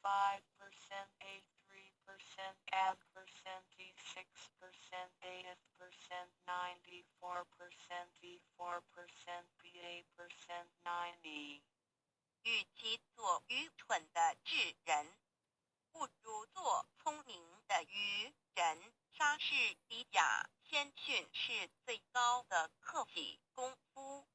5%, A3%, ad% D6%, AS% 94%, B4%, BA% 90。与其做愚蠢的智人，不如做聪明的愚人。莎士比亚谦逊是最高的客气功夫。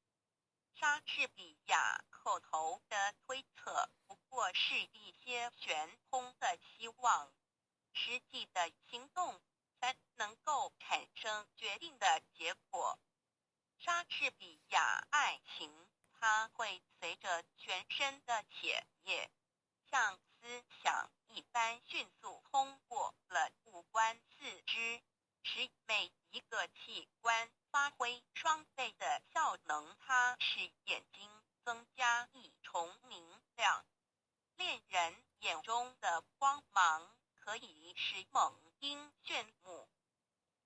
莎士比亚口头的推测不过是一些悬空的希望，实际的行动才能够产生决定的结果。莎士比亚爱情，它会随着全身的血液，像思想一般迅速通过了五官四肢，使每一个器官发挥双倍的效能。它使眼睛增加一重明亮。恋人眼中的光芒可以使猛鹰炫目。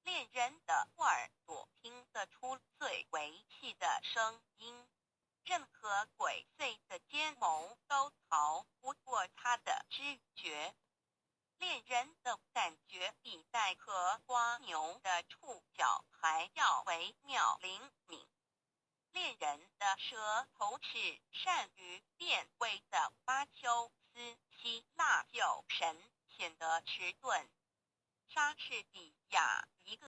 恋人的耳朵听得出最为气的声音，任何鬼祟的奸谋都逃不过他的知觉。恋人的感觉比带壳蜗牛的触角还要微妙灵敏。恋人的舌头是善于辨味的。巴丘斯希腊酒神显得迟钝。莎士比亚一个